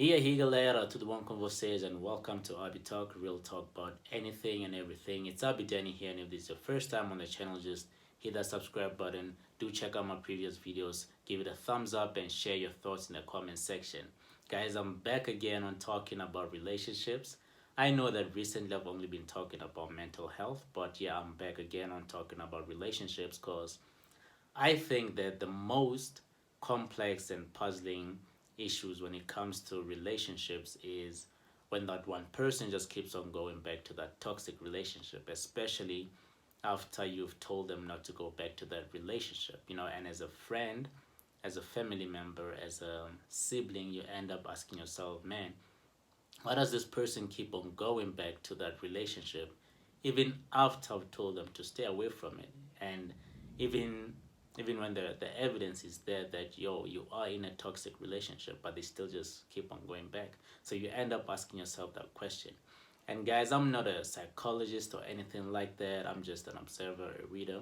Here galera, tudo bom com vocês? And welcome to Abi Talk, real talk about anything and everything. It's Abi Danny here, and if this is your first time on the channel, just hit that subscribe button. Do check out my previous videos, give it a thumbs up, and share your thoughts in the comment section. Guys, I'm back again on talking about relationships. I know that recently I've only been talking about mental health, but yeah, I'm back again on talking about relationships because I think that the most complex and puzzling issues when it comes to relationships is when that one person just keeps on going back to that toxic relationship, especially after you've told them not to go back to that relationship, and as a friend, as a family member, as a sibling, you end up asking yourself, man, why does this person keep on going back to that relationship even after I've told them to stay away from it? And even even when the evidence is there that you are in a toxic relationship, but they still just keep on going back. So you end up asking yourself that question. And guys, I'm not a psychologist or anything like that. I'm just an observer, a reader.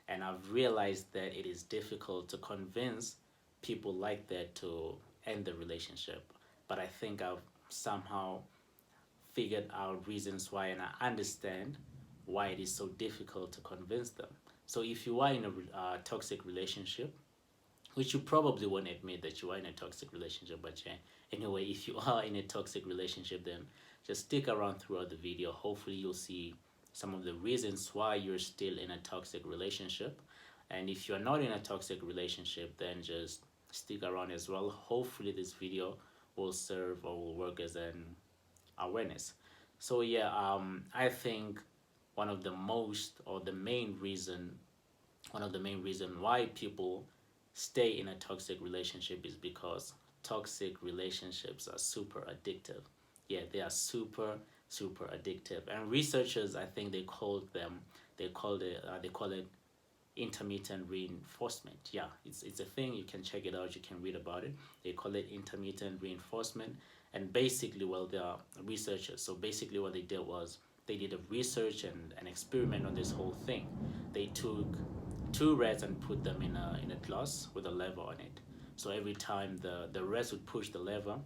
And I've realized that it is difficult to convince people like that to end the relationship. But I think I've somehow figured out reasons why, and I understand why it is so difficult to convince them. So if you are in a toxic relationship, which you probably won't admit that you are in a toxic relationship, but yeah, anyway, if you are in a toxic relationship, then just stick around throughout the video. Hopefully you'll see some of the reasons why you're still in a toxic relationship. And if you're not in a toxic relationship, then just stick around as well. Hopefully this video will serve or will work as an awareness. So yeah, I think one of the most or the main reason one of the main reason why people stay in a toxic relationship is because toxic relationships are super addictive. Yeah, they are super addictive. And researchers, I think they call it intermittent reinforcement. Yeah, it's a thing. You can check it out. You can read about it. They call it intermittent reinforcement. And basically, well, they are researchers. So basically, what they did was they did a research and an experiment on this whole thing. They took two rats and put them in a glass with a lever on it. So every time the rats would push the lever,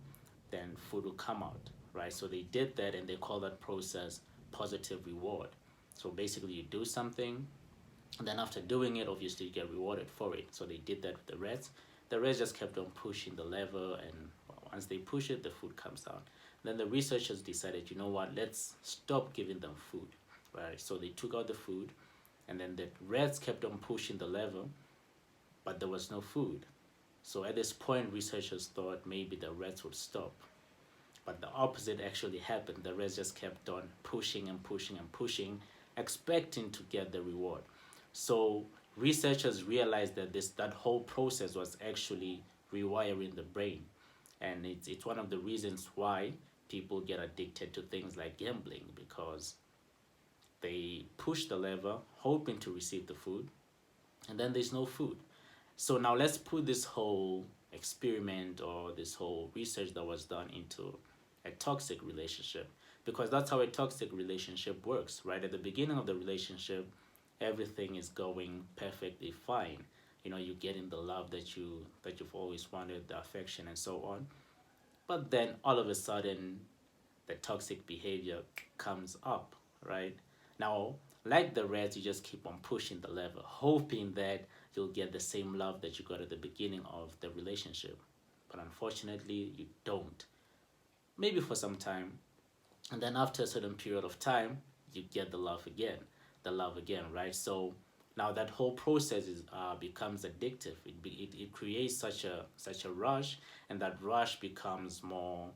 then food would come out, right? So they did that, and they call that process positive reward. So basically, you do something, and then after doing it, obviously you get rewarded for it. So they did that with the rats. The rats just kept on pushing the lever, and once they push it, the food comes out. Then the researchers decided, you know what, let's stop giving them food, right? So they took out the food, and then the rats kept on pushing the lever, but there was no food. So at this point, researchers thought maybe the rats would stop. But the opposite actually happened. The rats just kept on pushing and pushing and pushing, expecting to get the reward. So researchers realized that that whole process was actually rewiring the brain. And it's one of the reasons why people get addicted to things like gambling, because they push the lever hoping to receive the food, and then there's no food. So now let's put this whole experiment or this whole research that was done into a toxic relationship, because that's how a toxic relationship works, right? At the beginning of the relationship, everything is going perfectly fine. You're getting the love that you've always wanted, the affection and so on. But then all of a sudden, the toxic behavior comes up, right? Now, like the rats, you just keep on pushing the lever, hoping that you'll get the same love that you got at the beginning of the relationship. But unfortunately, you don't. Maybe for some time. And then after a certain period of time, you get the love again, right? So now that whole process becomes addictive. It creates such a rush, and that rush becomes more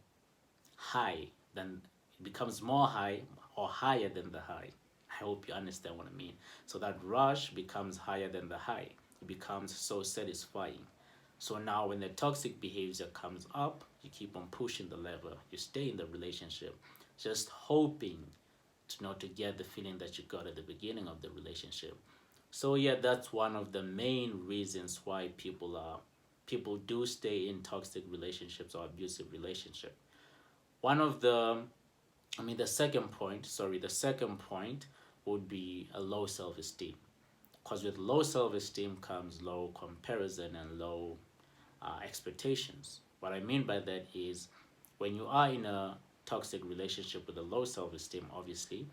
high than it becomes more high or higher than the high. I hope you understand what I mean. So that rush becomes higher than the high. It becomes so satisfying. So now when the toxic behavior comes up, you keep on pushing the lever. You stay in the relationship, just hoping to not to get the feeling that you got at the beginning of the relationship. So yeah, that's one of the main reasons why people do stay in toxic relationships or abusive relationship. One of the the second point would be a low self-esteem. Because with low self-esteem comes low comparison and low expectations. What I mean by that is When you are in a toxic relationship with a low self-esteem, obviously,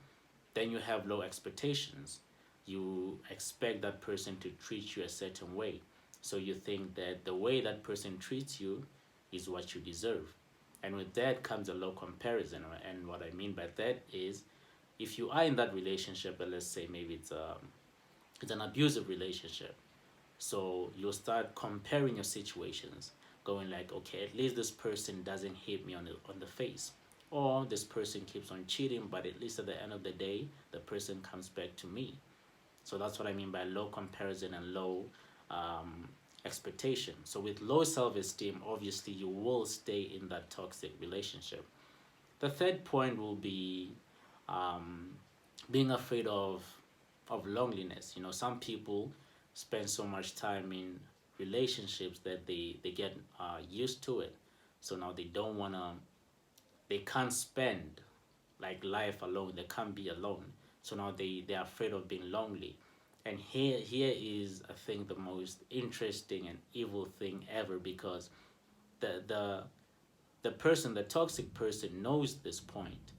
then you have low expectations. You expect that person to treat you a certain way. So you think that the way that person treats you is what you deserve. And with that comes a low comparison. And what I mean by that is, if you are in that relationship, and let's say maybe it's an abusive relationship, so you'll start comparing your situations, going like, okay, at least this person doesn't hit me on the face, or this person keeps on cheating, but at least at the end of the day, the person comes back to me. So that's what I mean by low comparison and low um, expectation. So with low self-esteem, obviously you will stay in that toxic relationship. The third point will be um, being afraid of loneliness. You know, some people spend so much time in relationships that they get used to it. So now they can't spend like life alone. They can't be alone. So now they're afraid of being lonely. And here is, I think, the most interesting and evil thing ever, because the the the toxic person knows this point.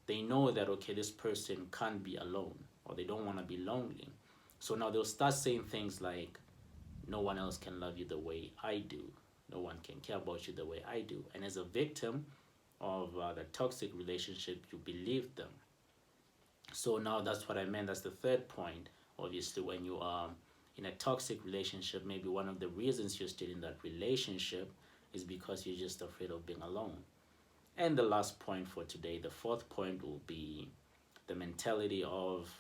They know that, okay, this person can't be alone, or they don't want to be lonely. So now they'll start saying things like, no one else can love you the way I do. No one can care about you the way I do. And as a victim of the toxic relationship, you believe them. So now that's what I meant. That's the third point. Obviously, when you are in a toxic relationship, maybe one of the reasons you're still in that relationship is because you're just afraid of being alone. And the last point for today, the fourth point, will be the mentality of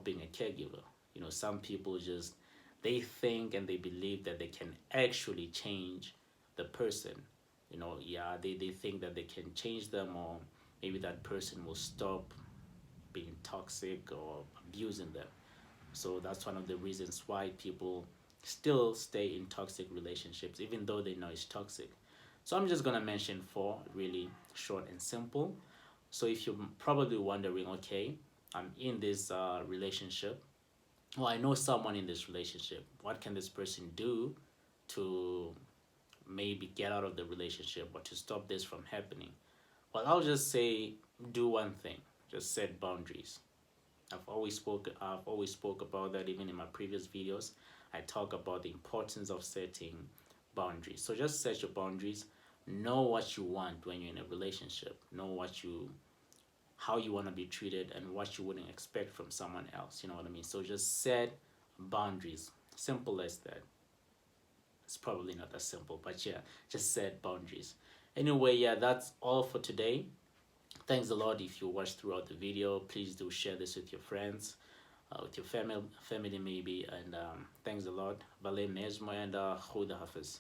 being a caregiver. You know, some people just, they think and they believe that they can actually change the person. You know, yeah, they think that they can change them, or maybe that person will stop being toxic or abusing them. So that's one of the reasons why people still stay in toxic relationships, even though they know it's toxic. So I'm just gonna mention four, really short and simple. So if you're probably wondering, okay, I'm in this relationship, well, I know someone in this relationship. What can this person do to maybe get out of the relationship or to stop this from happening? Well, I'll just say, do one thing. Just set boundaries. I've always spoke about that even in my previous videos. I talk about the importance of setting boundaries. So just set your boundaries. Know what you want when you're in a relationship. Know how you want to be treated and what you wouldn't expect from someone else. You know what I mean? So just set boundaries. Simple as that. It's probably not that simple, but yeah, just set boundaries. Anyway, yeah, that's all for today. Thanks a lot if you watched throughout the video. Please do share this with your friends, with your family maybe. And thanks a lot. Balay mesmo and Khuda Hafiz.